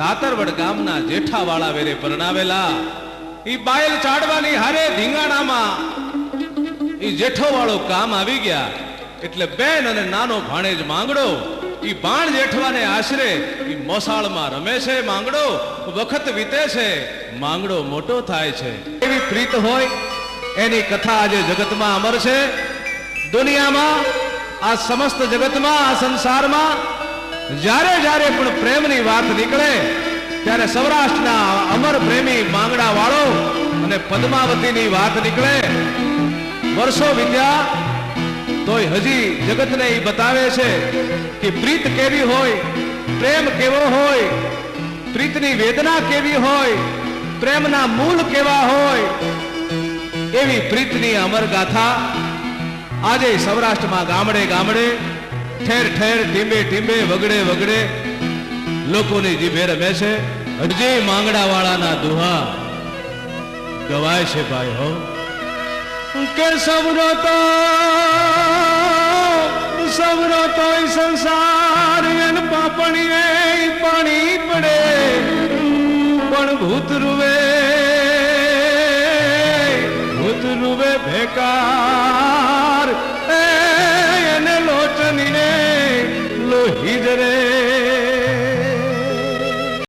દાતરવડ ગામના જેઠાવાળા વેરે પરણાવેલા ઈ બાયલ ચાડવાની હારે ધીંગાણામાં ઈ જેઠો વાળો કામ આવી ગયા એટલે બેન અને નાનો ભાણેજ માંગડો ઈ બાણ જેઠવાને આશરે ઈ મોસાળમાં રમે છે માંગડો વખત વીતે છે માંગડો મોટો થાય છે એવી પ્રીત હોય એની કથા આજે જગતમાં અમર છે દુનિયામાં આ સમસ્ત જગતમાં આ સંસારમાં જ્યારે જ્યારે પણ પ્રેમની વાત નીકળે ત્યારે સૌરાષ્ટ્રના અમર પ્રેમી માંગડા વાળો અને પદ્માવતીની વાત નીકળે વર્ષો વિદ્યા તોય હજી જગતને એ બતાવે છે કે પ્રીત કેવી હોય પ્રેમ કેવો હોય પ્રીતની વેદના કેવી હોય પ્રેમના મૂળ કેવા હોય એવી પ્રીતની અમર ગાથા આજે સૌરાષ્ટ્રમાં ગામડે ગામડે ઠેર ઠેર ટીંબે ટીંબે વગડે વગડે લોકોની જીભે રમે છે હજી માંગડા વાળાના દુહા ગવાય છે ભાઈ હો કે સબરો તો સંસાર એન પાપણીએ પાણી પડે પણ ભૂતરું